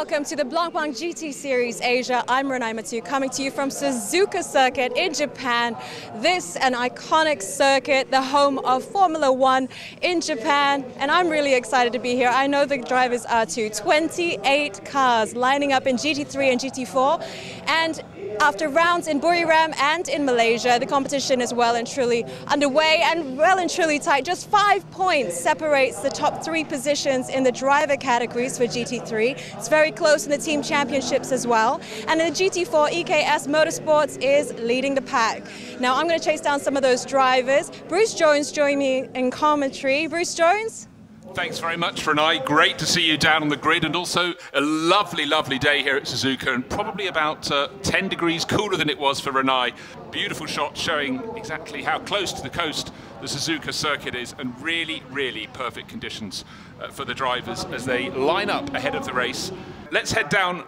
welcome to the Blancpain GT Series Asia. I'm Renai Mathieu, coming to you from Suzuka circuit in Japan. This an iconic circuit, the home of Formula One in Japan, and I'm really excited to be here. I know the drivers are too. 28 cars lining up in GT3 and GT4, and after rounds in Buriram and in Malaysia, the competition is well and truly underway and well and truly tight. Just 5 points separates the top 3 positions in the driver categories for GT3. It's very close in the team championships as well. And in the GT4, EKS Motorsports is leading the pack. Now I'm going to chase down some of those drivers. Bruce Jones joined me in commentary. Bruce Jones? Thanks very much, Renai. Great to see you down on the grid, and also a lovely, lovely day here at Suzuka, and probably about 10 degrees cooler than it was for Renai. Beautiful shot showing exactly how close to the coast the Suzuka circuit is, and really, really perfect conditions for the drivers as they line up ahead of the race. Let's head down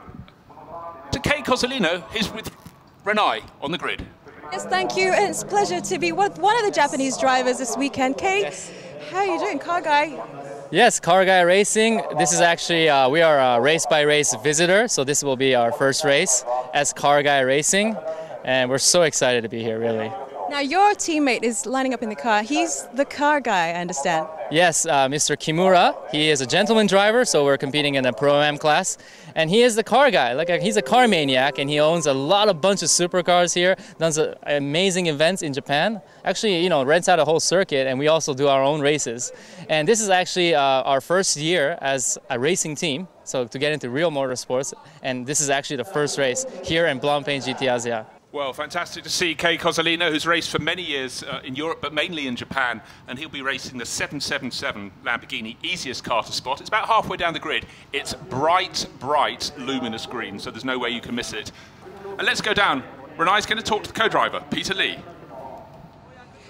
to Kei Cozzolino. He's with Renai on the grid. Yes, thank you. It's a pleasure to be with one of the Japanese drivers this weekend. Kei, yes. How are you doing, car guy? Yes, Car Guy Racing. This is actually, we are a race-by-race visitor, so this will be our first race as Car Guy Racing, and we're so excited to be here, really. Now, your teammate is lining up in the car. He's the car guy, I understand. Yes, Mr. Kimura. He is a gentleman driver, so we're competing in a Pro-Am class. And he is the car guy. He's a car maniac, and he owns a bunch of supercars here, does amazing events in Japan. Actually, you know, rents out a whole circuit, and we also do our own races. And this is actually our first year as a racing team, so to get into real motorsports. And this is actually the first race here in Blancpain GT Asia. Well, fantastic to see Kei Cozzolino, who's raced for many years in Europe, but mainly in Japan, and he'll be racing the 777 Lamborghini, easiest car to spot. It's about halfway down the grid. It's bright, bright, luminous green, so there's no way you can miss it. And let's go down. Renai's going to talk to the co-driver, Peter Lee.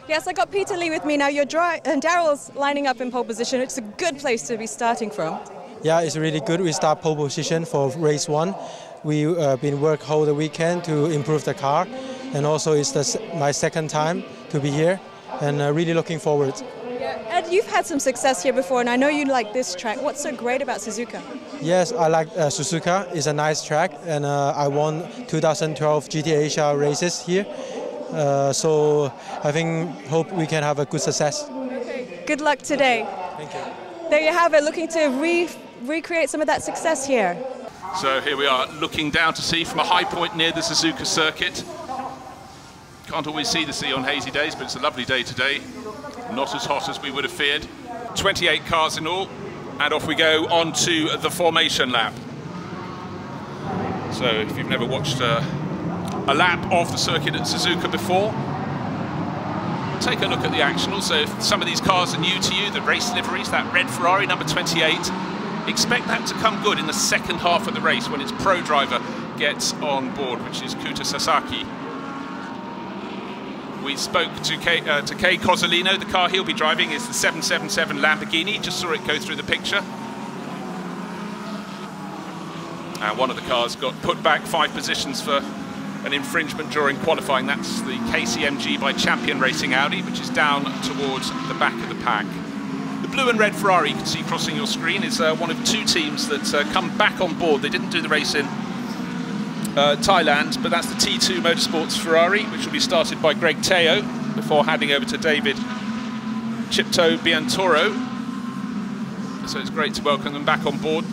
Yes, I got Peter Lee with me now. And Daryl's lining up in pole position. It's a good place to be starting from. Yeah, it's really good. We start pole position for race 1. We've been work whole the weekend to improve the car, and also it's my second time to be here, and really looking forward. Yeah. Ed, you've had some success here before, and I know you like this track. What's so great about Suzuka? Yes, I like Suzuka. It's a nice track, and I won 2012 GT Asia races here, so I hope we can have a good success. Okay. Good luck today. Thank you. There you have it, looking to recreate some of that success here. So here we are, looking down to sea from a high point near the Suzuka circuit. Can't always see the sea on hazy days, but it's a lovely day today. Not as hot as we would have feared. 28 cars in all, and off we go on to the formation lap. So if you've never watched a lap of the circuit at Suzuka before, take a look at the action. Also, if some of these cars are new to you, the race liveries, that red Ferrari number 28, expect that to come good in the second half of the race when its pro driver gets on board, which is Kuta Sasaki. We spoke to Kei Cozzolino. The car he'll be driving is the 777 Lamborghini. Just saw it go through the picture. And one of the cars got put back 5 positions for an infringement during qualifying. That's the KCMG by Champion Racing Audi, which is down towards the back of the pack. The blue and red Ferrari you can see crossing your screen is one of 2 teams that come back on board. They didn't do the race in Thailand, but that's the T2 Motorsports Ferrari, which will be started by Greg Teo before handing over to David Chipto Biantoro. So it's great to welcome them back on board.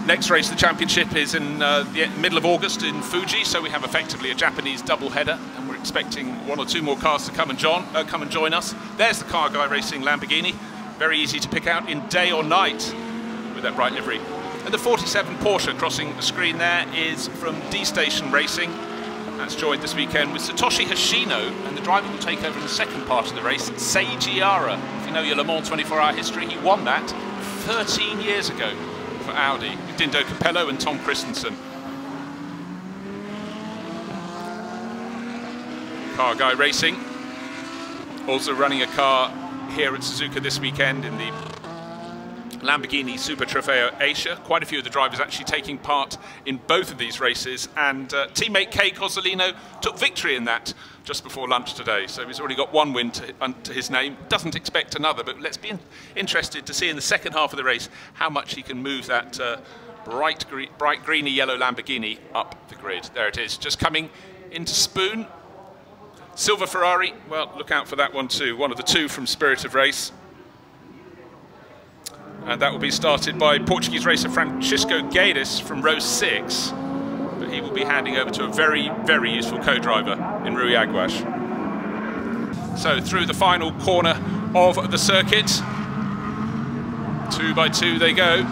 Next race, the championship, is in the middle of August in Fuji, so we have effectively a Japanese double header, and we're expecting 1 or 2 more cars to come and join us. There's the Car Guy Racing Lamborghini, very easy to pick out in day or night with that bright livery. And the 47 Porsche crossing the screen there is from D-Station Racing. That's joined this weekend with Satoshi Hoshino, and the driver will take over in the second part of the race, Seiji Ara. If you know your Le Mans 24-hour history, he won that 13 years ago for Audi, with Dindo Capello and Tom Christensen. Car Guy Racing also running a car here at Suzuka this weekend in the Lamborghini Super Trofeo Asia. Quite a few of the drivers actually taking part in both of these races, and teammate Kei Cozzolino took victory in that just before lunch today, so he's already got one win to his name. Doesn't expect another, but let's be interested to see in the second half of the race how much he can move that bright greeny yellow Lamborghini up the grid. There it is, just coming into Spoon. Silver Ferrari, well, look out for that one too, one of the two from Spirit of Race. And that will be started by Portuguese racer Francisco Guedes from row 6. But he will be handing over to a very, very useful co-driver in Rui Aguas. So through the final corner of the circuit, 2 by 2 they go.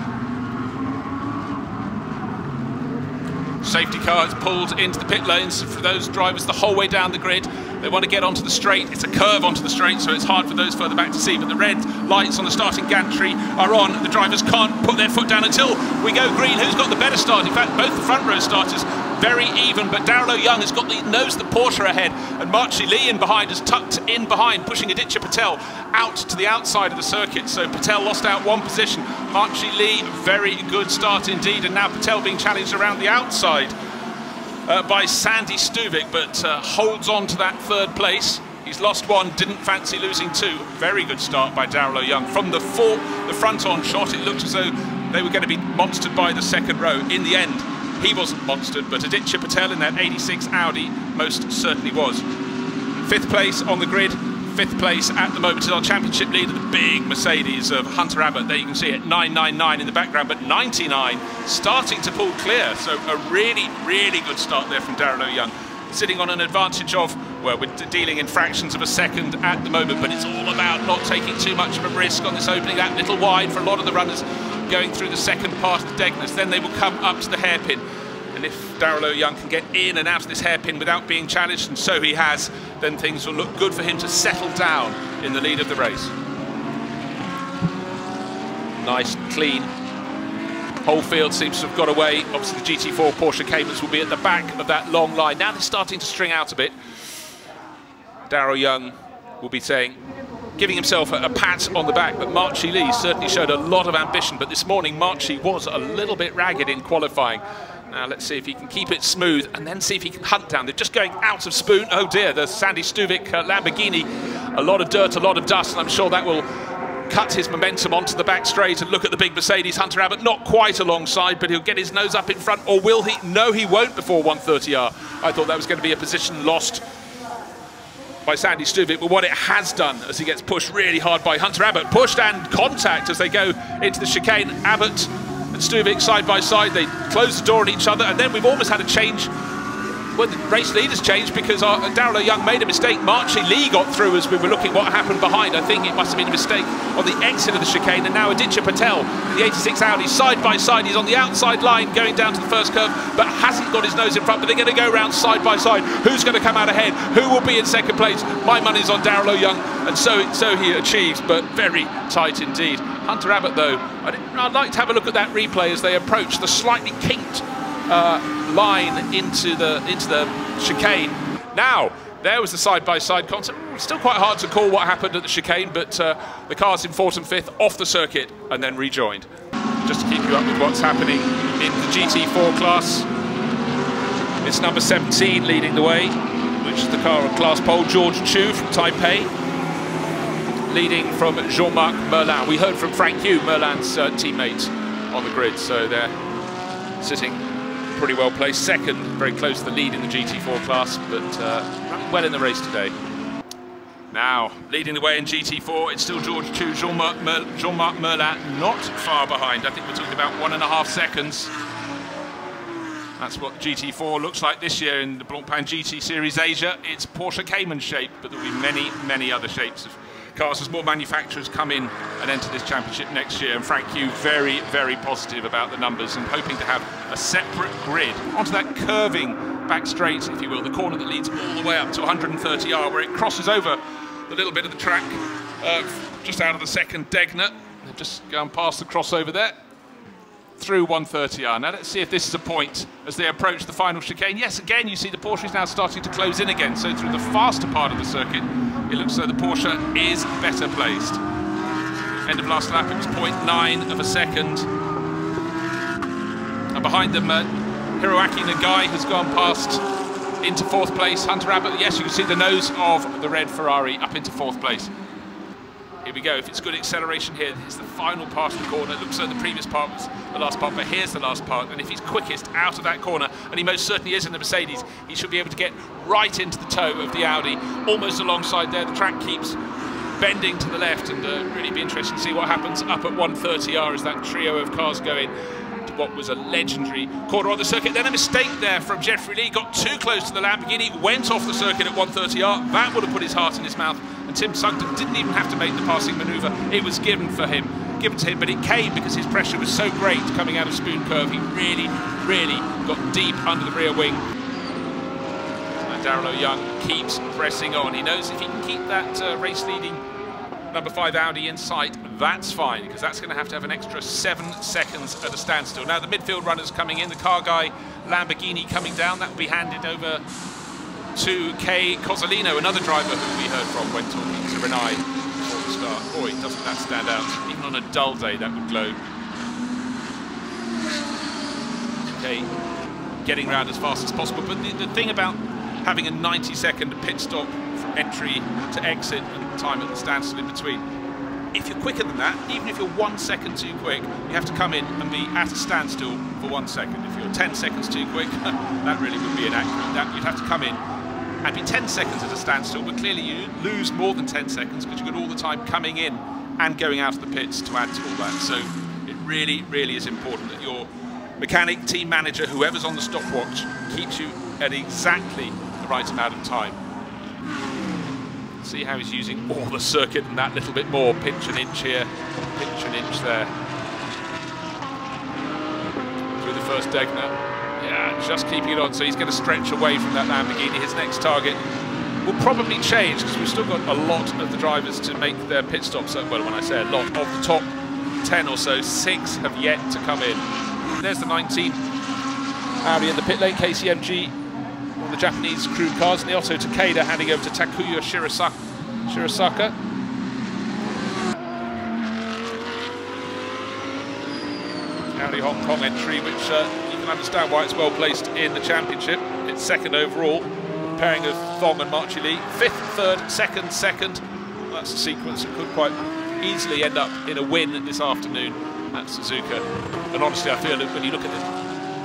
Safety car is pulled into the pit lanes for those drivers the whole way down the grid. They want to get onto the straight. It's a curve onto the straight, so it's hard for those further back to see. But the red lights on the starting gantry are on. The drivers can't put their foot down until we go green. Who's got the better start? In fact, both the front row starters very even, but Darrell Young has got knows the Porsche ahead, and Marchi Lee in behind is tucked in behind, pushing Aditya Patel out to the outside of the circuit. So Patel lost out one position. Marchi Lee, very good start indeed, and now Patel being challenged around the outside by Sandy Stuvik, but holds on to that third place. He's lost one, didn't fancy losing two. Very good start by Darrell Young. From the front-on shot, it looked as though they were going to be monstered by the second row. In the end, he wasn't monstered, but Aditya Patel in that 86 Audi most certainly was. 5th place on the grid, 5th place at the moment is our championship leader, the big Mercedes of Hunter Abbott. There you can see it, 999 in the background, but 99 starting to pull clear. So a really, really good start there from Darrell Young. Sitting on an advantage of, well, we're dealing in fractions of a second at the moment, but it's all about not taking too much of a risk on this opening, that little wide for a lot of the runners going through the second part of the Degnus. Then they will come up to the hairpin. And if Darrell Young can get in and out of this hairpin without being challenged, and so he has, then things will look good for him to settle down in the lead of the race. Nice, clean. Whole field seems to have got away. Obviously the GT4 Porsche Caymans will be at the back of that long line. Now they're starting to string out a bit. Darrell Young will be giving himself a pat on the back, but Marchi Lee certainly showed a lot of ambition, but this morning Marchi was a little bit ragged in qualifying. Now let's see if he can keep it smooth and then see if he can hunt down. They're just going out of Spoon. Oh dear, the Sandy Stuvik Lamborghini. A lot of dirt, a lot of dust, and I'm sure that will cut his momentum onto the back straight. And look at the big Mercedes. Hunter Abbott not quite alongside, but he'll get his nose up in front, or will he? No, he won't before 130R. I thought that was going to be a position lost by Sandy Stuvik, but what it has done as he gets pushed really hard by Hunter Abbott, pushed and contact as they go into the chicane. Abbott and Stuvik side by side, they close the door on each other, and then we've almost had a change. Well, the race leaders changed because Darrell Young made a mistake. Marchi Lee got through as we were looking what happened behind. I think it must have been a mistake on the exit of the chicane, and now Aditya Patel in the 86 Audi side by side. He's on the outside line going down to the first curve, but hasn't got his nose in front, but they're going to go round side by side. Who's going to come out ahead? Who will be in second place? My money's on Darrell Young, and so he achieves, but very tight indeed. Hunter Abbott, though, I'd like to have a look at that replay as they approach the slightly kinked line into the chicane. Now, there was the side-by-side concept. Still quite hard to call what happened at the chicane, but the cars in 4th and 5th off the circuit and then rejoined. Just to keep you up with what's happening in the GT4 class, it's number 17 leading the way, which is the car on class pole, George Chu from Taipei, leading from Jean-Marc Merlin. We heard from Frank Hugh, Merlin's teammate on the grid, so they're sitting pretty well placed. Second, very close to the lead in the GT4 class, but running well in the race today. Now, leading the way in GT4, it's still George Chu, Jean-Marc Merlin, not far behind. I think we're talking about 1.5 seconds. That's what GT4 looks like this year in the Blancpain GT Series Asia. It's Porsche Cayman shape, but there will be many, many other shapes of cars as more manufacturers come in and enter this championship next year. And Frank Hugh very, very positive about the numbers and hoping to have a separate grid onto that curving back straight, if you will, the corner that leads all the way up to 130R, where it crosses over the little bit of the track just out of the second Degner. They've just gone past the crossover there through 130R. Now let's see if this is a point as they approach the final chicane. Yes, again you see the Porsche is now starting to close in again, so through the faster part of the circuit it looks as though the Porsche is better placed. End of last lap, it was 0.9 of a second. And behind them, Hiroaki Nagai has gone past into fourth place. Hunter Abbott, yes, you can see the nose of the red Ferrari up into fourth place. Here we go. If it's good acceleration here, here's the final part of the corner. It looks like the previous part was the last part, but here's the last part. And if he's quickest out of that corner, and he most certainly is in the Mercedes, he should be able to get right into the toe of the Audi, almost alongside there. The track keeps bending to the left, and really be interesting to see what happens up at 130R as that trio of cars go in to what was a legendary corner on the circuit. Then a mistake there from Jeffrey Lee, got too close to the Lamborghini, went off the circuit at 130R. That would have put his heart in his mouth, and Tim Sugden didn't even have to make the passing manoeuvre. It was given to him, but it came because his pressure was so great coming out of Spoon Curve. He really got deep under the rear wing. And Darrell O'Young keeps pressing on. He knows if he can keep that race-leading number 5 Audi in sight, that's fine, because that's going to have an extra 7 seconds at a standstill. Now the midfield runners coming in, the car guy Lamborghini coming down, that will be handed over to Kay Cozzolino, another driver who we heard from when talking to Renai before the start. Boy, doesn't that stand out. Even on a dull day, that would glow. Okay, getting around as fast as possible, but the thing about having a 90-second pit stop from entry to exit and time at the standstill in between, if you're quicker than that, even if you're 1 second too quick, you have to come in and be at a standstill for 1 second. If you're 10 seconds too quick, that really would be inaccurate. You'd have to come in and be 10 seconds at a standstill, but clearly you lose more than 10 seconds because you've got all the time coming in and going out of the pits to add to all that. So it really is important that your mechanic, team manager, whoever's on the stopwatch, keeps you at exactly the right amount of time. See how he's using all the circuit and that little bit more. Pinch an inch here, pinch an inch there. Through the first Degner. Yeah, just keeping it on. So he's going to stretch away from that Lamborghini. His next target will probably change because we've still got a lot of the drivers to make their pit stops. Well, when I say a lot, of the top 10 or so, 6 have yet to come in. There's the 19 Audi in the pit lane, KCMG. The Japanese crew cars, and the Otto Takeda handing over to Takuya Shirasaka. Audi Hong Kong entry, which you can understand why it's well placed in the championship. It's second overall. Pairing of Thong and Marchi Lee. 5th, 3rd, 2nd. That's a sequence that could quite easily end up in a win this afternoon at Suzuka. And honestly, I feel that when you look at the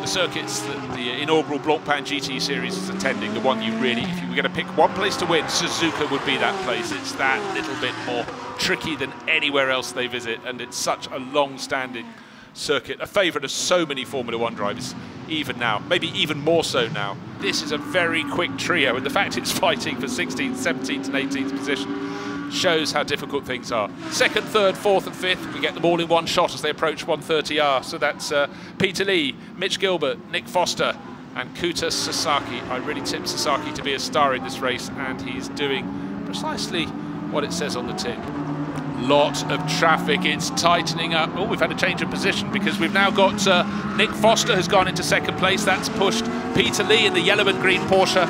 circuits that the inaugural Blancpain GT Series is attending, the one you really, if you were going to pick one place to win, Suzuka would be that place. It's that little bit more tricky than anywhere else they visit, and it's such a long-standing circuit, a favourite of so many Formula One drivers, even now, maybe even more so now. This is a very quick trio, and the fact it's fighting for 16th, 17th and 18th position shows how difficult things are. 2nd, 3rd, 4th and 5th, we get them all in one shot as they approach 130R. So that's Peter Lee, Mitch Gilbert, Nick Foster and Kuta Sasaki. I really tip Sasaki to be a star in this race, and he's doing precisely what it says on the tin. Lot of traffic, it's tightening up. Oh, we've had a change of position because we've now got Nick Foster has gone into 2nd place. That's pushed Peter Lee in the yellow and green Porsche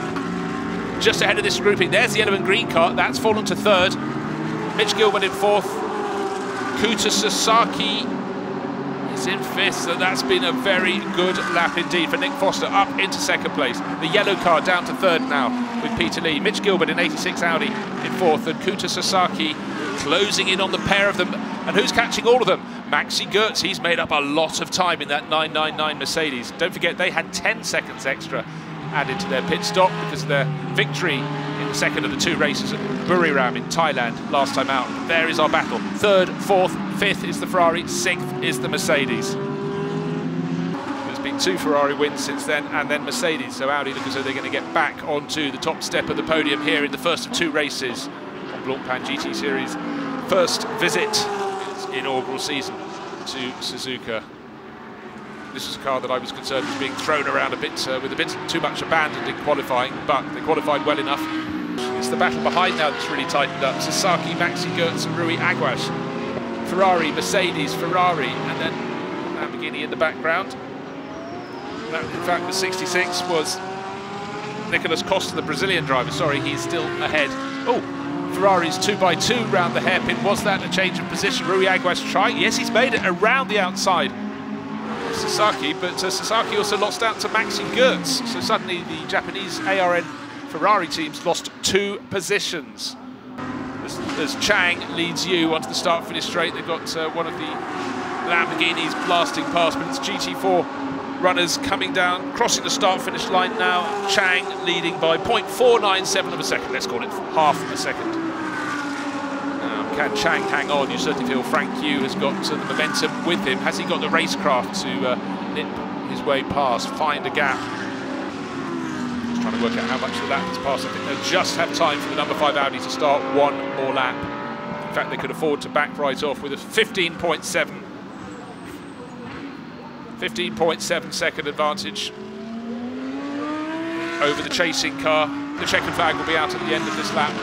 just ahead of this grouping. There's the yellow and green car, that's fallen to 3rd. Mitch Gilbert in 4th. Kuta Sasaki is in 5th, so that's been a very good lap indeed for Nick Foster, up into 2nd place. The yellow car down to 3rd now with Peter Lee. Mitch Gilbert in 86 Audi in 4th, and Kuta Sasaki closing in on the pair of them. And who's catching all of them? Maxi Goetz, he's made up a lot of time in that 999 Mercedes. Don't forget, they had 10 seconds extra added to their pit stop because of their victory in the 2nd of the 2 races at Buriram in Thailand last time out. But there is our battle. 3rd, 4th, 5th is the Ferrari, 6th is the Mercedes. There's been 2 Ferrari wins since then, and then Mercedes. So Audi look as though they're going to get back onto the top step of the podium here in the first of 2 races on Blancpain GT Series. First visit, its inaugural season, to Suzuka. This was a car that I was concerned was being thrown around a bit with a bit too much abandoned in qualifying, but they qualified well enough. It's the battle behind now that's really tightened up. Sasaki, Maxi Goetz and Rui Aguas. Ferrari, Mercedes, Ferrari, and then Lamborghini in the background. That, in fact, the 66 was Nicolas Costa, the Brazilian driver. Sorry, he's still ahead. Oh, Ferrari's 2x2 round the hairpin. Was that a change of position? Rui Aguas trying. Yes, he's made it around the outside. Sasaki, but Sasaki also lost out to Maxi Goetz. So suddenly the Japanese ARN Ferrari teams lost 2 positions. As Chang leads you onto the start-finish straight, they've got one of the Lamborghinis blasting past, but it's GT4 runners coming down, crossing the start-finish line now. Chang leading by 0.497 of a second, let's call it half a second. Now, can Chang hang on? You certainly feel Frank Yu has got the momentum with him. Has he got the racecraft to nip his way past, find a gap? Just trying to work out how much of the lap has passed. I think they'll just have time for the number 5 Audi to start one more lap. In fact, they could afford to back right off with a 15.7 second advantage over the chasing car. The checkered flag will be out at the end of this lap.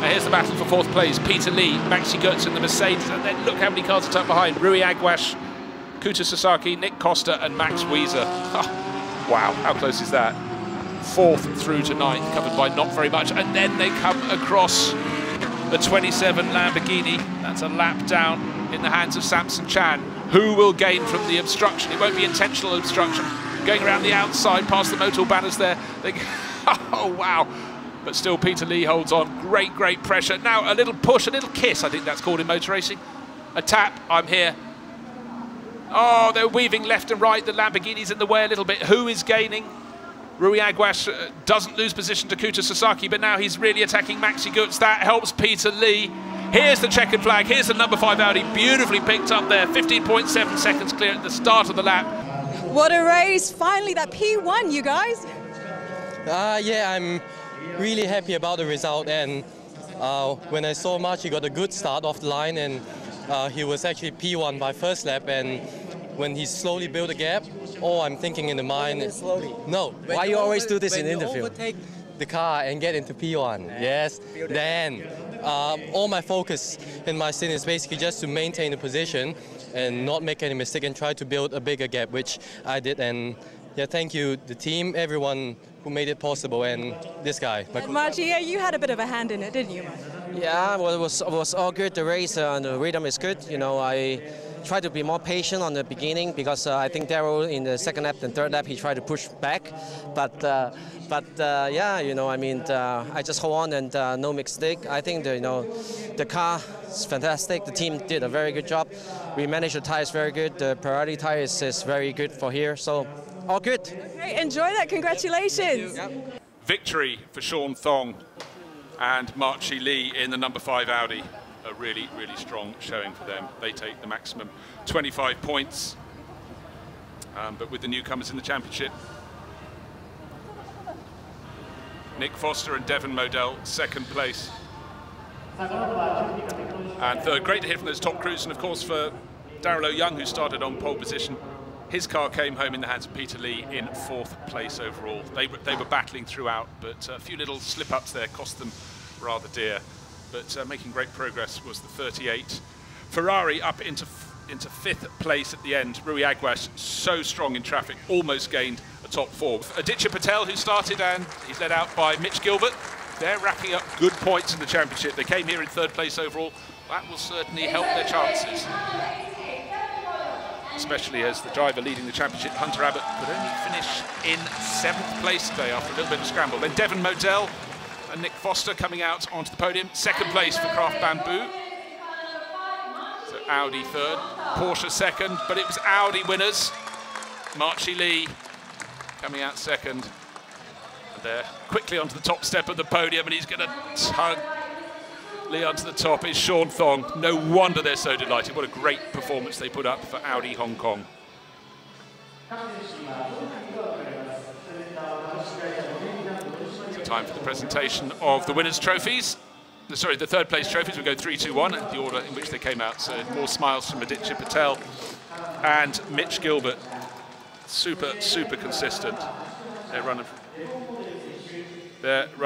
Now here's the battle for 4th place. Peter Lee, Maxi Goetz in the Mercedes, and then look how many cars are tucked behind. Rui Aguas, Kuta Sasaki, Nick Costa and Max Wieser. Oh, wow, how close is that? 4th through to 9th, covered by not very much. And then they come across the 27 Lamborghini. That's a lap down in the hands of Samson Chan. Who will gain from the obstruction? It won't be intentional obstruction. Going around the outside past the motor banners there. Oh, wow. But still Peter Lee holds on. Great, great pressure. Now a little push, a little kiss, I think that's called in motor racing. A tap, I'm here. Oh, they're weaving left and right. The Lamborghini's in the way a little bit. Who is gaining? Rui Aguas doesn't lose position to Kuta Sasaki, but now he's really attacking Maxi Goetz. That helps Peter Lee. Here's the checkered flag. Here's the number 5 Audi, beautifully picked up there. 15.7 seconds clear at the start of the lap. What a race. Finally, that P1, you guys. Yeah, I'm really happy about the result. And when I saw March, he got a good start off the line, and he was actually P1 by first lap. And when he slowly built a gap, all I'm thinking in the mind is slowly. No. Why you always do this in interview? Overtake the car and get into P1. Yes. Then all my focus in my stint is basically just to maintain the position and not make any mistake and try to build a bigger gap, which I did. And yeah, thank you, the team, everyone who made it possible, and this guy. And Margie, yeah, you had a bit of a hand in it, didn't you? Yeah, well, it was all good. The race and the rhythm is good. You know, I tried to be more patient on the beginning because I think Daryl in the second lap and third lap he tried to push back, but yeah, you know, I mean, I just hold on and no mistake. I think the car is fantastic. The team did a very good job. We managed the tires very good. The priority tires is very good for here, so all good. Okay, enjoy that. Congratulations. Yep. Victory for Sean Thong and Marchi Lee in the number 5 Audi. A really, really strong showing for them. They take the maximum 25 points. But with the newcomers in the championship, Nick Foster and Devon Modell, 2nd place. And 3rd, great to hear from those top crews. And of course for Daryl O'Young, who started on pole position, his car came home in the hands of Peter Lee in 4th place overall. They were battling throughout, but a few little slip-ups there cost them rather dear. But making great progress was the 38. Ferrari up into 5th place at the end. Rui Aguas, so strong in traffic, almost gained a top 4. Aditya Patel, who started, and he's led out by Mitch Gilbert. They're racking up good points in the championship. They came here in 3rd place overall. That will certainly help their chances. Especially as the driver leading the championship, Hunter Abbott, could only finish in 7th place today after a little bit of scramble. Then Devon Modell and Nick Foster coming out onto the podium. 2nd place for Craft Bamboo. So Audi 3rd, Porsche 2nd, but it was Audi winners. Marchi Lee coming out 2nd. And they're quickly onto the top step of the podium, and he's going to tug Lee onto the top. Is Sean Thong. No wonder they're so delighted. What a great performance they put up for Audi Hong Kong. Time for the presentation of the winners' trophies. Sorry, the 3rd place trophies. We'll go 3, 2, 1, the order in which they came out. So more smiles from Aditya Patel and Mitch Gilbert. Super, super consistent. Their run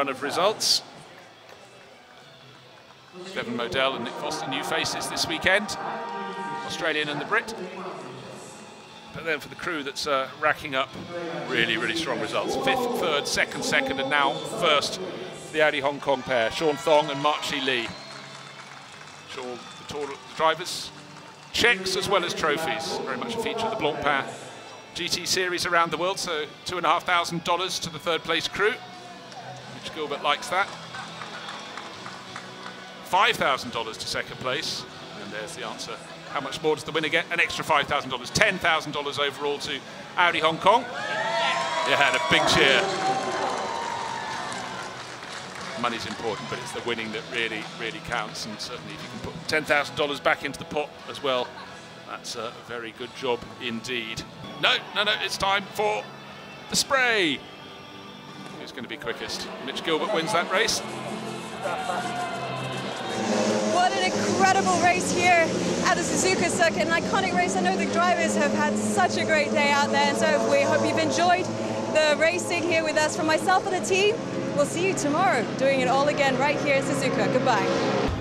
of results. Devon Modell and Nick Foster, new faces this weekend. Australian and the Brit. But then for the crew that's racking up really, really strong results. 5th, 3rd, 2nd, 2nd, and now 1st for the Audi Hong Kong pair. Sean Thong and Marchi Lee. Sure, the drivers, checks as well as trophies. Very much a feature of the Blancpain GT Series around the world, so $2,500 to the third place crew, which Gilbert likes that. $5,000 to second place, and there's the answer. How much more does the winner get? An extra $5,000, $10,000 overall to Audi Hong Kong. You had a big cheer. Money's important, but it's the winning that really, really counts, and certainly if you can put $10,000 back into the pot as well, that's a very good job indeed. No, it's time for the spray. Who's going to be quickest? Mitch Gilbert wins that race. What an incredible race here at the Suzuka circuit, an iconic race. I know the drivers have had such a great day out there, and so we hope you've enjoyed the racing here with us. From myself and the team, we'll see you tomorrow doing it all again right here at Suzuka. Goodbye.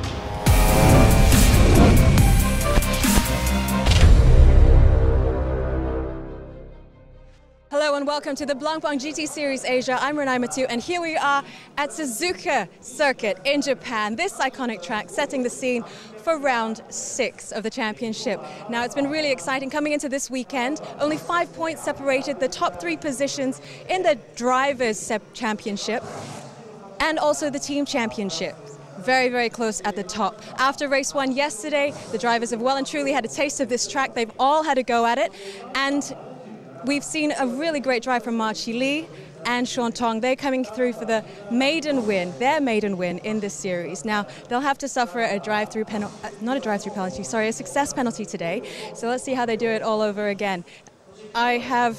Hello and welcome to the Blancpain GT Series Asia. I'm Renai Mathieu, and here we are at Suzuka Circuit in Japan. This iconic track setting the scene for round 6 of the championship. Now, it's been really exciting coming into this weekend. Only 5 points separated the top 3 positions in the Drivers' Championship and also the Team Championship. Very, very close at the top. After race 1 yesterday, the drivers have well and truly had a taste of this track. They've all had a go at it, and we've seen a really great drive from Ma Chi Lee and Sean Tong. They're coming through for the maiden win, their maiden win in this series. Now, they'll have to suffer a drive-through penalty, not a drive-through penalty, sorry, a success penalty today. So let's see how they do it all over again. I have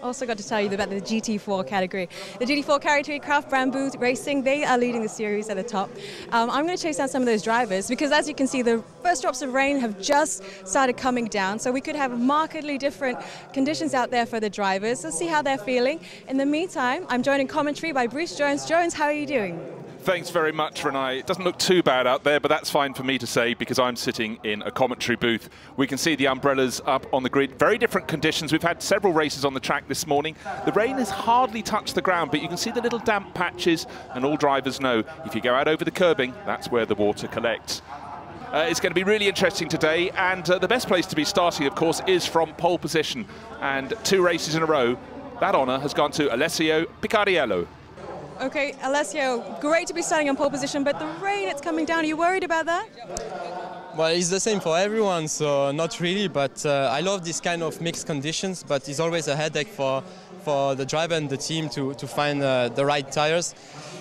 also got to tell you about the GT4 category. The GT4 category, Craft Bamboo Racing, they are leading the series at the top. I'm going to chase down some of those drivers because, as you can see, the first drops of rain have just started coming down, so we could have markedly different conditions out there for the drivers. Let's see how they're feeling. In the meantime, I'm joined in commentary by Bruce Jones. Jones, how are you doing? Thanks very much, Renai. It doesn't look too bad out there, but that's fine for me to say because I'm sitting in a commentary booth. We can see the umbrellas up on the grid. Very different conditions. We've had several races on the track this morning. The rain has hardly touched the ground, but you can see the little damp patches, and all drivers know if you go out over the curbing, that's where the water collects. It's going to be really interesting today, and the best place to be starting, of course, is from pole position. And 2 races in a row, that honour has gone to Alessio Picariello. Okay, Alessio, great to be starting on pole position, but the rain, it's coming down. Are you worried about that? Well, it's the same for everyone, so not really, but I love this kind of mixed conditions, but it's always a headache for the driver and the team to find the right tires.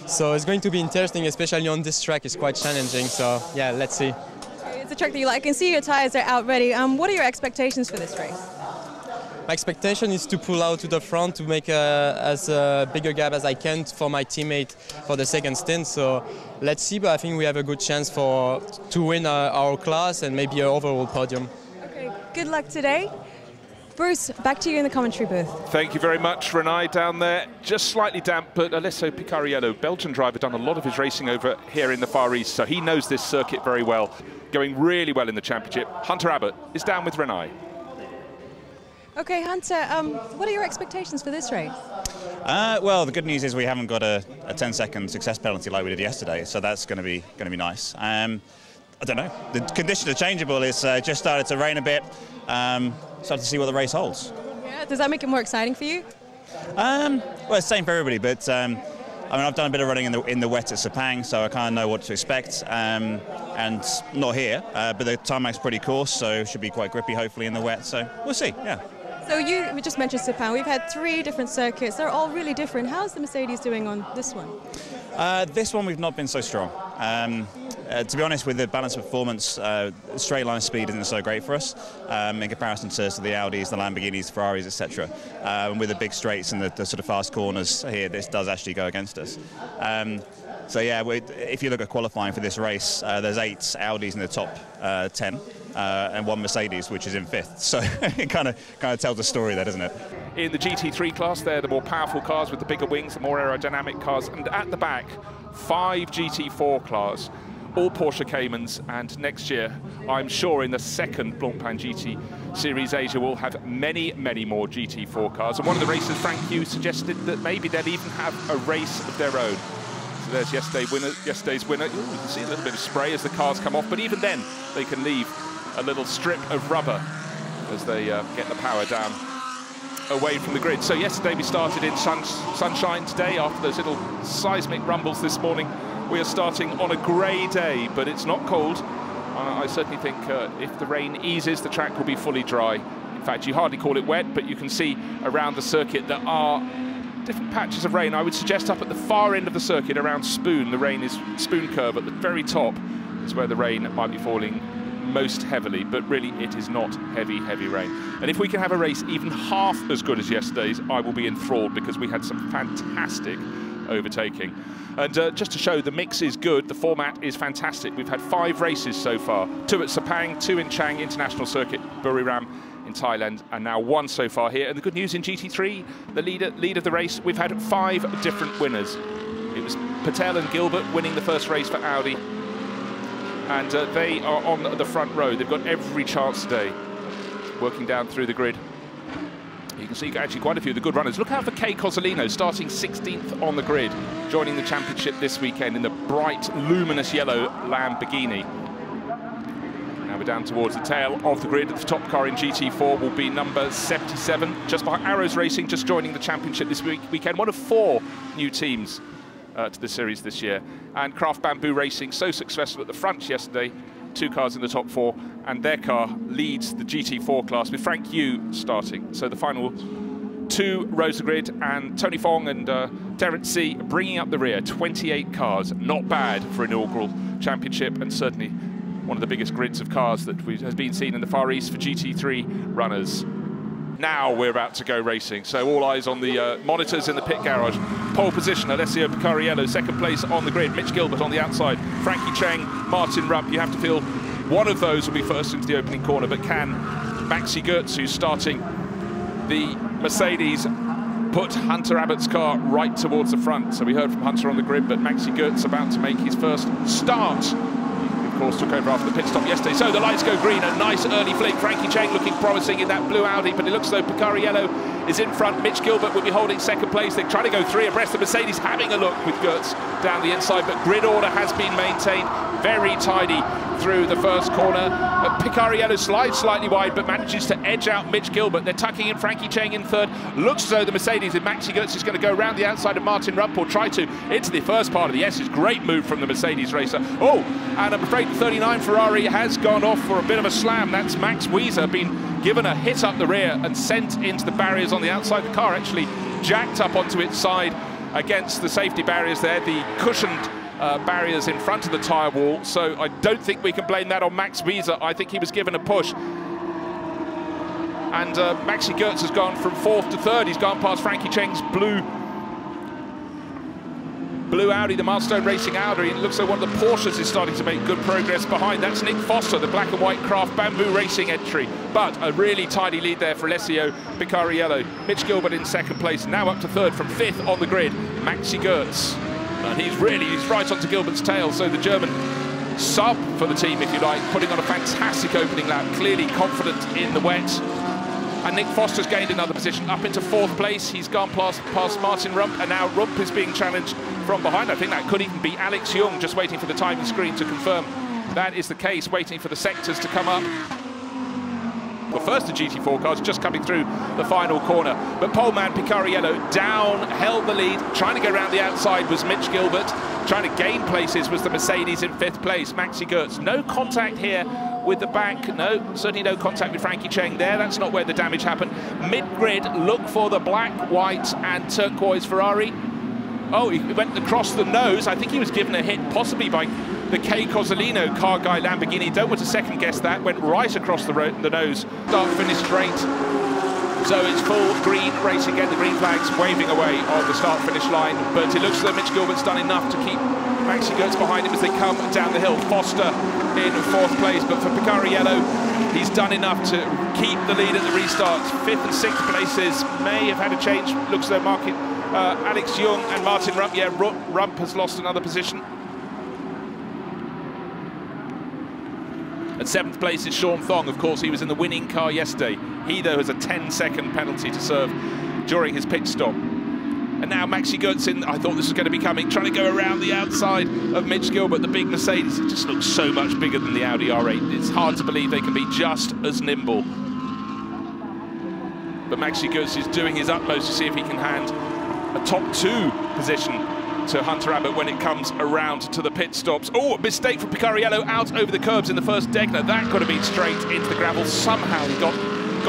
So it's going to be interesting, especially on this track. It's quite challenging, so yeah, let's see. It's a track that you like. I can see your tires are out ready. What are your expectations for this race? My expectation is to pull out to the front to make as big a gap as I can for my teammate for the second stint. So let's see, but I think we have a good chance to win our class and maybe an overall podium. Okay, good luck today. Bruce, back to you in the commentary booth. Thank you very much, Renai, down there. Just slightly damp, but Alessio Picariello, Belgian driver, done a lot of his racing over here in the Far East, so he knows this circuit very well. Going really well in the championship. Hunter Abbott is down with Renai. Okay, Hunter, what are your expectations for this race? Well, the good news is we haven't got a 10-second success penalty like we did yesterday, so that's going to be nice. I don't know. The conditions are changeable. It's just started to rain a bit. Started to see what the race holds. Yeah, does that make it more exciting for you? Well, it's the same for everybody, but I mean, I've done a bit of running in the wet at Sepang, so I kind of know what to expect. And not here, but the tarmac's pretty coarse, so it should be quite grippy, hopefully, in the wet. So we'll see. Yeah. So we just mentioned Sepang. We've had 3 different circuits. They're all really different. How's the Mercedes doing on this one? This one we've not been so strong. To be honest, with the balance of performance, straight line speed isn't so great for us in comparison to the Audis, the Lamborghinis, Ferraris, etc. With the big straights and the sort of fast corners here, this does actually go against us. So yeah, if you look at qualifying for this race, there's 8 Audis in the top 10 and 1 Mercedes, which is in 5th. So it kind of tells a story there, doesn't it? In the GT3 class, they're the more powerful cars with the bigger wings, the more aerodynamic cars, and at the back, 5 GT4 cars, all Porsche Caymans, and next year, I'm sure in the second Blancpain GT Series Asia, we'll have many, many more GT4 cars. And one of the racers, Frank Hughes, suggested that maybe they'll even have a race of their own. So there's yesterday's winner. Ooh, you can see a little bit of spray as the cars come off, but even then, they can leave a little strip of rubber as they get the power down away from the grid. So yesterday we started in sunshine. Today, after those little seismic rumbles this morning, we are starting on a grey day, but it's not cold. I certainly think if the rain eases, the track will be fully dry. In fact, you hardly call it wet, but you can see around the circuit there are different patches of rain. I would suggest up at the far end of the circuit around Spoon, the rain is Spoon Curve at the very top is where the rain might be falling most heavily, but really it is not heavy rain. And if we can have a race even half as good as yesterday's, I will be enthralled, because we had some fantastic overtaking. And just to show the mix is good, the format is fantastic. We've had 5 races so far, 2 at Sepang, 2 in Chang International Circuit, Buriram in Thailand, and now 1 so far here. And the good news in GT3, the lead of the race, we've had 5 different winners. It was Patel and Gilbert winning the first race for Audi, and they are on the front row. They've got every chance today, working down through the grid. You can see actually quite a few of the good runners. Look out for Kay Cozzolino, starting 16th on the grid, joining the championship this weekend in the bright, luminous yellow Lamborghini. Now we're down towards the tail of the grid. The top car in GT4 will be number 77, just behind Arrows Racing, just joining the championship this weekend. One of 4 new teams to the series this year. And Craft Bamboo Racing, so successful at the front yesterday, 2 cars in the top 4, and their car leads the GT4 class with Frank Yu starting. So the final 2 rows of grid, and Tony Fong and Terence C bringing up the rear. 28 cars, not bad for an inaugural championship, and certainly one of the biggest grids of cars that has been seen in the Far East for GT3 runners. Now we're about to go racing, so all eyes on the monitors in the pit garage. Pole position, Alessio Picariello, second place on the grid. Mitch Gilbert on the outside, Frankie Cheng, Martin Rupp. You have to feel one of those will be first into the opening corner, but can Maxi Goetz, who's starting the Mercedes, put Hunter Abbott's car right towards the front? So we heard from Hunter on the grid, but Maxi Goetz about to make his first start. Of course, took over after the pit stop yesterday. So the lights go green, a nice early flick. Frankie Cheng looking promising in that blue Audi, but it looks as though Picariello is in front. Mitch Gilbert will be holding second place. They're trying to go 3 abreast. The Mercedes having a look with Goetz down the inside, but grid order has been maintained. Very tidy through the first corner. Picariello slides slightly wide, but manages to edge out Mitch Gilbert. They're tucking in Frankie Cheng in third. Looks as though the Mercedes with Maxi Goetz is going to go around the outside of Martin Rupp, or try to, into the first part of the S's. Great move from the Mercedes racer. Oh, and I'm afraid the 39 Ferrari has gone off for a bit of a slam. That's Max Wieser, been given a hit up the rear and sent into the barriers on the outside. The car actually jacked up onto its side against the safety barriers there, the cushioned barriers in front of the tyre wall. So I don't think we can blame that on Max Wieser. I think he was given a push. And Maxi Goetz has gone from 4th to 3rd. He's gone past Frankie Cheng's blue Audi, the Milestone Racing Audi. It looks like one of the Porsches is starting to make good progress behind. That's Nick Foster, the black and white Craft Bamboo Racing entry. But a really tidy lead there for Alessio Picariello. Mitch Gilbert in second place, now up to 3rd from 5th on the grid, Maxi Goetz. And he's right onto Gilbert's tail, so the German sub for the team, if you like, putting on a fantastic opening lap, clearly confident in the wet. And Nick Foster's gained another position, up into 4th place. He's gone past Martin Rump, and now Rump is being challenged from behind. I think that could even be Alex Young, just waiting for the timing screen to confirm that is the case, waiting for the sectors to come up. Well, first the GT4 cars just coming through the final corner, but poleman Picariello down, held the lead. Trying to go around the outside was Mitch Gilbert. Trying to gain places was the Mercedes in 5th place, Maxi Goetz. No contact here with the back. No, certainly no contact with Frankie Cheng there. That's not where the damage happened. Mid-grid, look for the black, white and turquoise Ferrari. Oh, he went across the nose. I think he was given a hit possibly by the Kay Cozzolino car guy Lamborghini. Don't want to second guess that. Went right across the nose. Start finish straight. So it's full green race again. The green flag's waving away on the start finish line. But it looks as though Mitch Gilbert's done enough to keep Maxi Goetz behind him as they come down the hill. Foster in 4th place, but for Picariello, he's done enough to keep the lead at the restarts. 5th and 6th places may have had a change. Looks as though Alex Young and Martin Rump, yeah, Rump has lost another position. At 7th place is Sean Thong. Of course, he was in the winning car yesterday. He, though, has a 10-second penalty to serve during his pit stop. And now Maxi Goetz in, I thought this was going to be coming, trying to go around the outside of Mitch Gilbert, the big Mercedes. It just looks so much bigger than the Audi R8. It's hard to believe they can be just as nimble. But Maxi Götz is doing his utmost to see if he can hand a top 2 position to Hunter Abbott when it comes around to the pit stops. Oh, mistake from Picariello out over the curbs in the first Degner. That could have been straight into the gravel. Somehow he got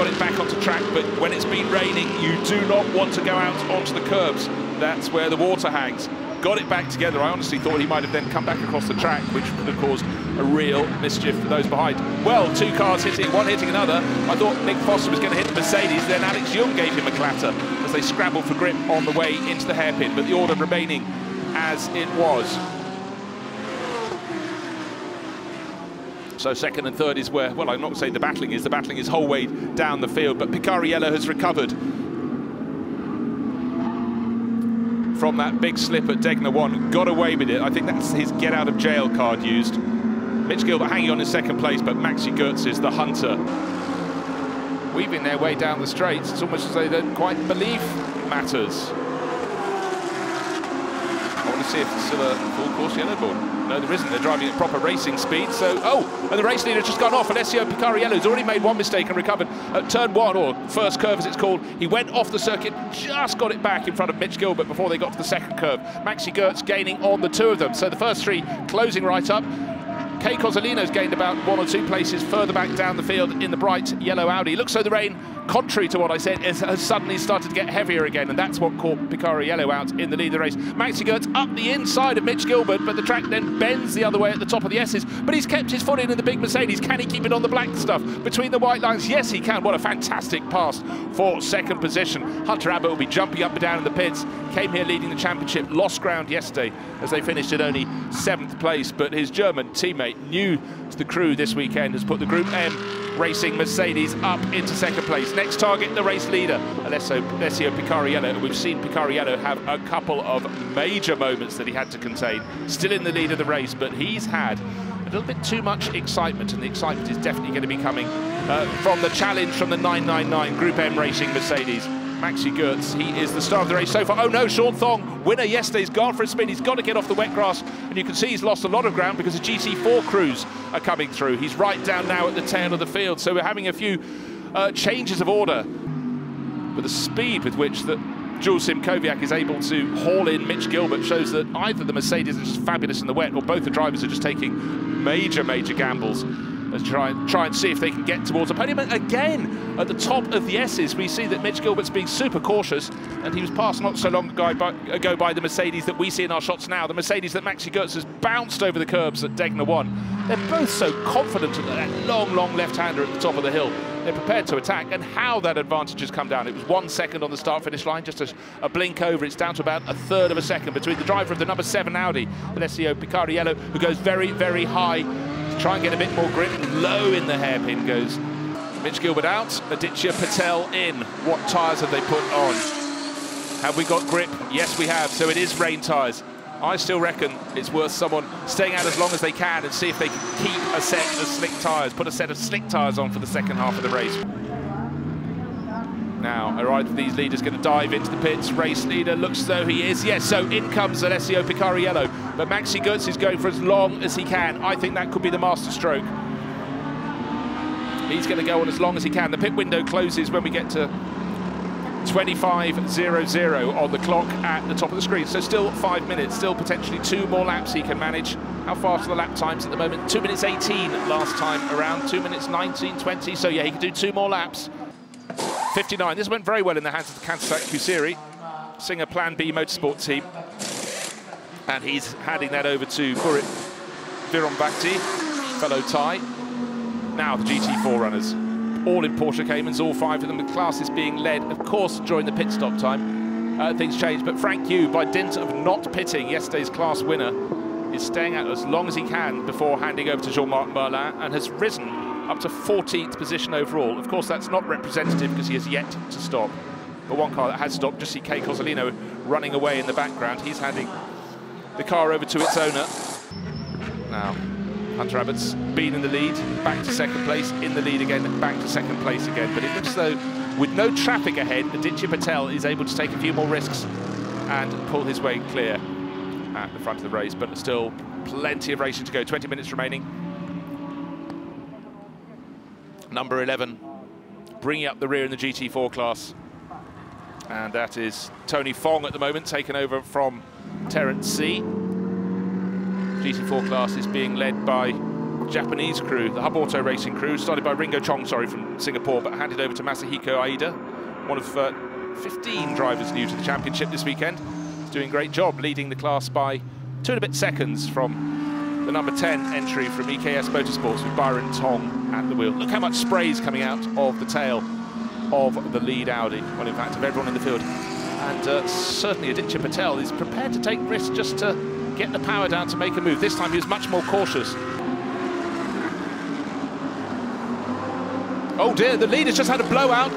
it back onto track, but when it's been raining, you do not want to go out onto the curbs. That's where the water hangs. Got it back together. I honestly thought he might have then come back across the track, which could have caused a real mischief for those behind. Well, 2 cars hitting, one hitting another. I thought Nick Foster was going to hit the Mercedes, then Alex Young gave him a clatter as they scrabbled for grip on the way into the hairpin, but the order remaining as it was. So second and third is where, well, I'm not saying the battling is whole way down the field, but Picariello has recovered from that big slip at Degner 1, got away with it. I think that's his get out of jail card used. Mitch Gilbert hanging on in second place, but Maxi Götz is the hunter, weaving their way down the straights. It's almost as though they don't quite believe matters. I want to see if there's still a full course yellow board. No, there isn't. They're driving at proper racing speed. So, oh, and the race leader has just gone off. Alessio Picariello's already made one mistake and recovered at turn 1, or first curve as it's called. He went off the circuit, just got it back in front of Mitch Gilbert before they got to the second curve. Maxi Götz gaining on the 2 of them. So the first 3 closing right up. Kay Cozzolino's gained about 1 or 2 places further back down the field in the bright yellow Audi. Looks so the rain, contrary to what I said, has suddenly started to get heavier again, and that's what caught Picariello out in the lead of the race. Maxi Götz up the inside of Mitch Gilbert, but the track then bends the other way at the top of the S's, but he's kept his foot in the big Mercedes. Can he keep it on the black stuff between the white lines? Yes, he can. What a fantastic pass for second position. Hunter Abbott will be jumping up and down in the pits. Came here leading the championship, lost ground yesterday as they finished at only 7th place, but his German teammate, new to the crew this weekend, has put the Group M Racing Mercedes up into second place. Next target, the race leader, Alessio Picariello. We've seen Picariello have a couple of major moments that he had to contain. Still in the lead of the race, but he's had a little bit too much excitement, and the excitement is definitely going to be coming from the challenge from the 999 Group M Racing Mercedes. Maxi Götz, he is the star of the race so far. Oh no, Sean Thong, winner yesterday's gone for a spin. He's got to get off the wet grass, and you can see he's lost a lot of ground because the GT4 crews are coming through. He's right down now at the tail of the field, so we're having a few changes of order. But the speed with which that Jules Simkowiak is able to haul in Mitch Gilbert shows that either the Mercedes is just fabulous in the wet, or both the drivers are just taking major gambles as try and see if they can get towards a podium. And again, at the top of the S's, we see that Mitch Gilbert's being super cautious, and he was passed not so long ago by the Mercedes that we see in our shots now, the Mercedes that Maxi Götz has bounced over the curbs at Degner 1. They're both so confident at that long left-hander at the top of the hill. They're prepared to attack, and how that advantage has come down. It was 1 second on the start-finish line, just a blink over. It's down to about 1/3 of a second between the driver of the number 7 Audi, Alessio Picariello, who goes very high to try and get a bit more grip. Low in the hairpin goes Mitch Gilbert out, Aditya Patel in. What tyres have they put on? Have we got grip? Yes, we have. So it is rain tyres. I still reckon it's worth someone staying out as long as they can and see if they can keep a set of slick tyres, put a set of slick tyres on for the second half of the race. Now, are either of these leaders going to dive into the pits? Race leader looks as though he is. Yes, so in comes Alessio Picariello. But Maxi Götz is going for as long as he can. I think that could be the master stroke. He's going to go on as long as he can. The pit window closes when we get to 25:00 on the clock at the top of the screen. So still 5 minutes, still potentially 2 more laps he can manage. How fast are the lap times at the moment? 2 minutes 18 last time around, 2 minutes 19, 20. So yeah, he can do 2 more laps. 59. This went very well in the hands of the Kansas Kusiri, Singer Plan B Motorsport team. And he's handing that over to Burit Vironbhakti, fellow Thai. Now the GT4 runners, all in Porsche Caymans, all 5 of them. The class is being led, of course, during the pit stop time. Things changed, but Frank Yu, by dint of not pitting, yesterday's class winner, is staying out as long as he can before handing over to Jean-Marc Merlin, and has risen up to 14th position overall. Of course, that's not representative because he has yet to stop. But one car that has stopped, just see Kay Cozzolino running away in the background. He's handing the car over to its owner. Now, Hunter Abbott's been in the lead, back to second place, in the lead again, back to second place again. But it looks as though, with no traffic ahead, Aditya Patel is able to take a few more risks and pull his way clear at the front of the race. But still plenty of racing to go, 20 minutes remaining. Number 11, bringing up the rear in the GT4 class. And that is Tony Fong at the moment, taken over from Terence C. GT4 class is being led by Japanese crew, the Hub Auto Racing crew, started by Ringo Chong, from Singapore, but handed over to Masahiko Aida, one of 15 drivers new to the championship this weekend. He's doing a great job, leading the class by 2 and a bit seconds from the number 10 entry from EKS Motorsports with Byron Tong at the wheel. Look how much spray is coming out of the tail of the lead Audi, well, in fact, of everyone in the field. And certainly Aditya Patel is prepared to take risks just to get the power down to make a move. This time he was much more cautious. Oh dear, the leader's just had a blowout,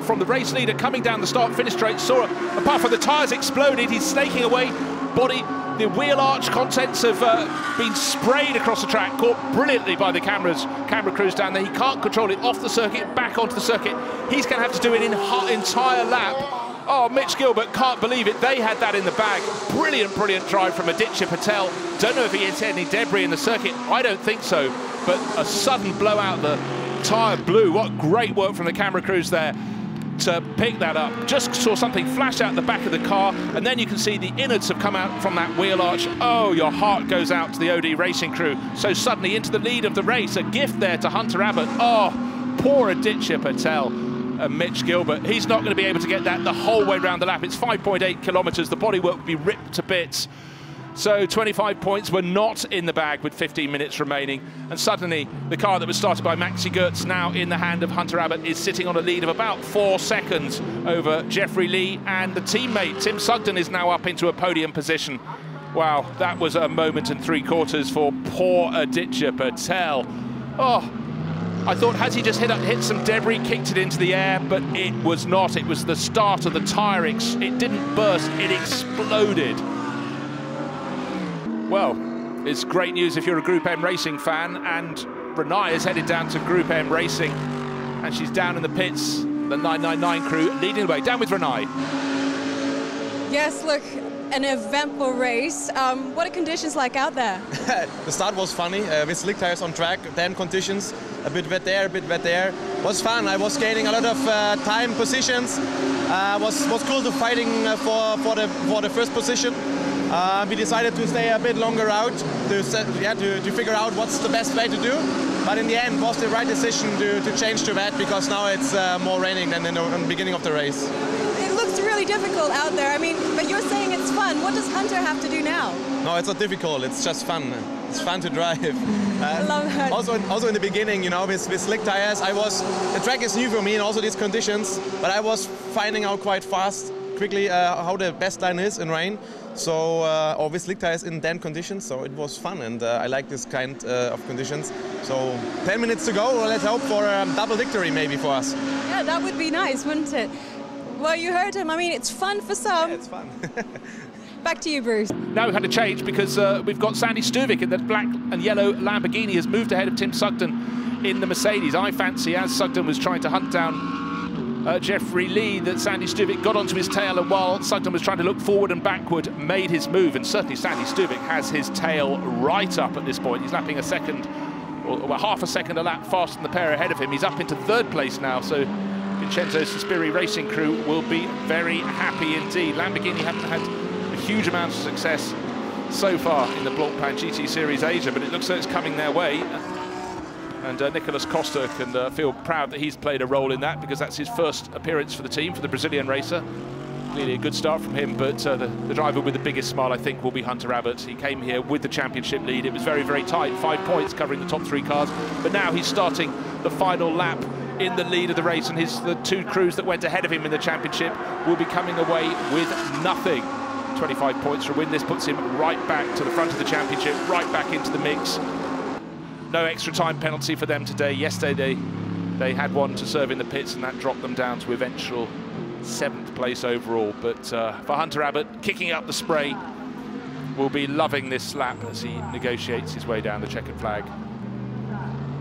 from the race leader coming down the start-finish straight. Saw it, apart from the tyres exploded, he's snaking away, the wheel arch contents have been sprayed across the track, caught brilliantly by the camera crews down there. He can't control it off the circuit, back onto the circuit. He's going to have to do an entire lap. Oh, Mitch Gilbert can't believe it. They had that in the bag. Brilliant, brilliant drive from Aditya Patel. Don't know if he hit any debris in the circuit. I don't think so, but a sudden blowout, the tyre blew. What great work from the camera crews there to pick that up. Just saw something flash out the back of the car, and then you can see the innards have come out from that wheel arch. Oh, your heart goes out to the OD Racing crew. So suddenly into the lead of the race, a gift there to Hunter Abbott. Oh, poor Aditya Patel and Mitch Gilbert. He's not going to be able to get that the whole way around the lap. It's 5.8 kilometres. The bodywork would be ripped to bits. So 25 points were not in the bag with 15 minutes remaining. And suddenly the car that was started by Maxi Goetz, now in the hand of Hunter Abbott, is sitting on a lead of about 4 seconds over Jeffrey Lee, and the teammate Tim Sugden is now up into a podium position. Wow, that was a moment and 3/4 for poor Aditya Patel. Oh, I thought, has he just hit some debris, kicked it into the air? But it was not. It was the start of the tyre. It didn't burst, it exploded. Well, it's great news if you're a Group M Racing fan, and Renai is headed down to Group M Racing, and she's down in the pits, the 999 crew leading the way. Down with Renai. Yes, look, an eventful race. What are conditions like out there? The start was funny, with slick tires on track, damp conditions, a bit wet there, a bit wet there. It was fun. I was gaining a lot of time positions. Was cool to fighting for the first position. We decided to stay a bit longer out to figure out what's the best way to do. But in the end, it was the right decision to change to wet, because now it's more raining than in the beginning of the race. It looks really difficult out there. I mean, but you're saying it's fun. What does Hunter have to do now? No, it's not difficult. It's just fun. It's fun to drive. I love that. Also in the beginning, you know, with slick tires, the track is new for me and also these conditions, but I was finding out quite quickly how the best line is in rain. So, or with slick tires in damp conditions, so it was fun, and I like this kind of conditions. So 10 minutes to go. Let's hope for a double victory maybe for us. Yeah, that would be nice, wouldn't it? Well, you heard him. I mean, it's fun for some. Yeah, it's fun. Back to you, Bruce. Now we've had a change because we've got Sandy Stuvik in the black and yellow Lamborghini, has moved ahead of Tim Sugden in the Mercedes. I fancy, as Sugden was trying to hunt down Jeffrey Lee, that Sandy Stuvik got onto his tail, and while Sugden was trying to look forward and backward, made his move. And certainly Sandy Stuvik has his tail right up at this point. He's lapping a second, or half a second a lap faster than the pair ahead of him. He's up into 3rd place now, so Vincenzo Sospiri Racing crew will be very happy indeed. Lamborghini haven't had a huge amount of success so far in the Blancpain GT Series Asia, but it looks like it's coming their way. And Nicolas Costa can feel proud that he's played a role in that, because that's his first appearance for the team, for the Brazilian racer. Clearly a good start from him, but the driver with the biggest smile, I think, will be Hunter Abbott. He came here with the championship lead. It was very, very tight, 5 points covering the top 3 cars. But now he's starting the final lap in the lead of the race, and the 2 crews that went ahead of him in the championship will be coming away with nothing. 25 points for a win. This puts him right back to the front of the championship, right back into the mix. No extra time penalty for them today. Yesterday they had one to serve in the pits, and that dropped them down to eventual 7th place overall. But for Hunter Abbott, kicking up the spray, will be loving this lap as he negotiates his way down the checkered flag.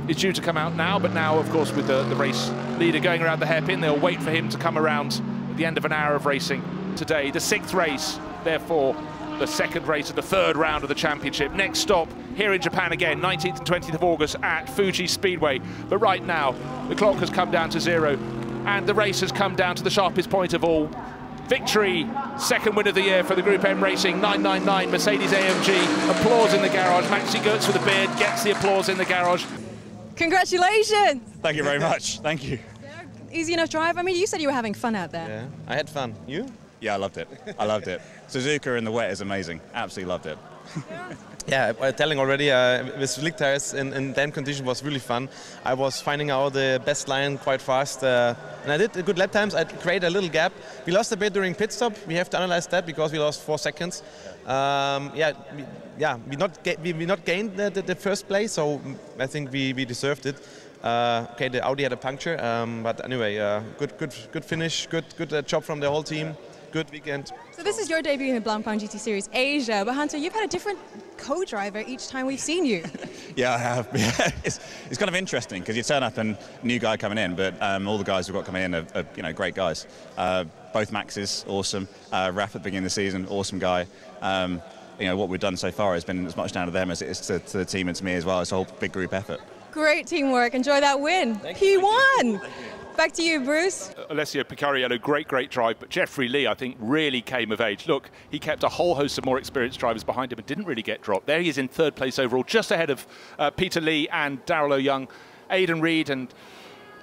It's due to come out now, but now, of course, with the race leader going around the hairpin, they'll wait for him to come around at the end of an hour of racing today. The 6th race therefore the second race of the third round of the championship. Next stop here in Japan again, 19th and 20th of August at Fuji Speedway. But right now, the clock has come down to 0 and the race has come down to the sharpest point of all. Victory, second win of the year for the Group M Racing 999 Mercedes-AMG. Applause in the garage. Maxi Goetz with a beard gets the applause in the garage. Congratulations! Thank you very much. Thank you. Easy enough drive. I mean, you said you were having fun out there. Yeah, I had fun. You? Yeah, I loved it. I loved it. Suzuka in the wet is amazing. Absolutely loved it. Yeah, telling already, with slick tires in damp condition was really fun. I was finding out the best line quite fast, and I did good lap times. I created a little gap. We lost a bit during pit stop. We have to analyze that because we lost 4 seconds. We not gained the first place, so I think we deserved it. Okay, the Audi had a puncture, but anyway, good finish, good job from the whole team. Good weekend. So this is your debut in the Blancpain GT Series Asia, but Hunter, you've had a different co-driver each time we've seen you. Yeah, I have. It's kind of interesting because you turn up and new guy coming in, but all the guys we've got coming in are great guys. Both Maxes, awesome. Raf at the beginning of the season, awesome guy. What we've done so far has been as much down to them as it is to the team and to me as well. It's a whole big group effort. Great teamwork. Enjoy that win. P1. Back to you, Bruce. Alessio Picariello, great drive, but Jeffrey Lee, I think, really came of age. Look, he kept a whole host of more experienced drivers behind him and didn't really get dropped. There he is in third place overall, just ahead of Peter Lee and Darrell O'Young, Aidan Reed and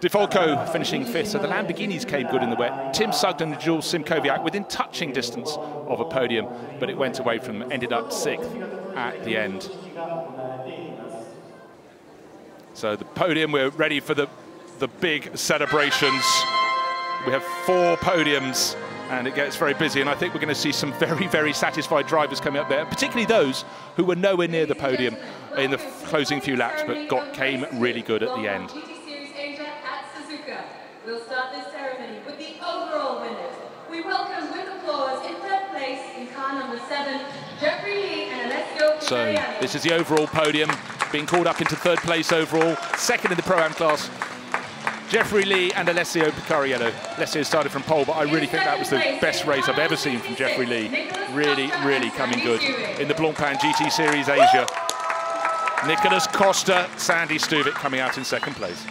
DeFalco finishing fifth. So the Lamborghinis came good in the wet. Tim Sugden and Jules Simkowiak within touching distance of a podium, but it went away from them, ended up 6th at the end. So the podium, we're ready for the big celebrations. We have 4 podiums and it gets very busy, and I think we're going to see some very satisfied drivers coming up there, particularly those who were nowhere near the podium in the closing few laps but came really good at the end. GT Series Asia at Suzuka. We'll start this ceremony with the overall winners. We welcome with applause in third place in car number 7, Jeffrey Lee and Alessio. So this is the overall podium, being called up into third place overall, second in the Pro-Am class. Jeffrey Lee and Alessio Picariello. Alessio started from pole, but I really think that was the best race I've ever seen from Jeffrey Lee. Really coming good in the Blancpain GT Series Asia. Nicholas Costa, Sandy Stuvik coming out in second place.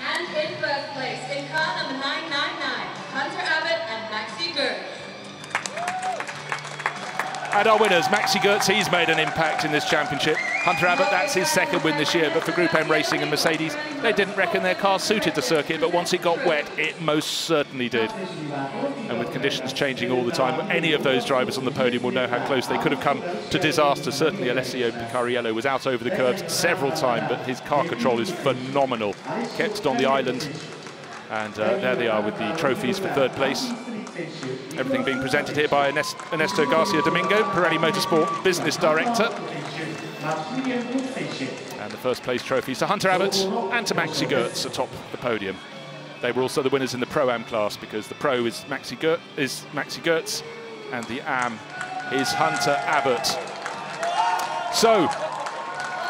And in first place, in car number 999, Hunter Abbott and Maxi Goetz. And our winners, Maxi Goetz, he's made an impact in this championship. Hunter Abbott, that's his second win this year, but for Group M Racing and Mercedes, they didn't reckon their car suited the circuit, but once it got wet, it most certainly did. And with conditions changing all the time, any of those drivers on the podium will know how close they could have come to disaster. Certainly Alessio Picariello was out over the curbs several times, but his car control is phenomenal. Kept it on the island, and there they are with the trophies for third place. Everything being presented here by Ernesto Garcia Domingo, Pirelli Motorsport Business Director. And the first place trophies to Hunter Abbott and to Maxi Goetz atop the podium. They were also the winners in the Pro-Am class because the Pro is Maxi Goetz and the Am is Hunter Abbott. So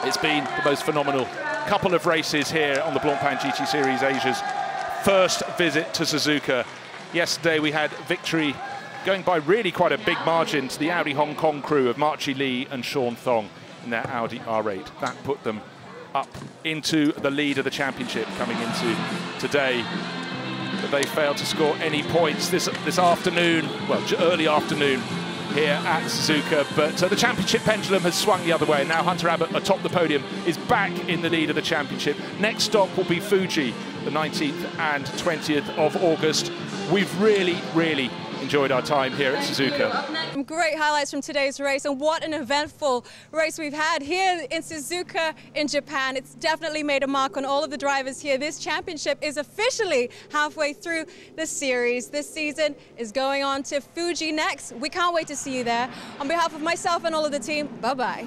it's been the most phenomenal couple of races here on the Blancpain GT Series Asia's first visit to Suzuka. Yesterday we had victory going by really quite a big margin to the Audi Hong Kong crew of Marchie Lee and Sean Thong in their Audi R8. That put them up into the lead of the championship coming into today. But they failed to score any points this afternoon, well, early afternoon here at Suzuka. But the championship pendulum has swung the other way. Now Hunter Abbott atop the podium is back in the lead of the championship. Next stop will be Fuji, the 19th and 20th of August. We've really enjoyed our time here at Suzuka. Some great highlights from today's race, and what an eventful race we've had here in Suzuka in Japan. It's definitely made a mark on all of the drivers here. This championship is officially halfway through the series. This season is going on to Fuji next. We can't wait to see you there. On behalf of myself and all of the team, bye-bye.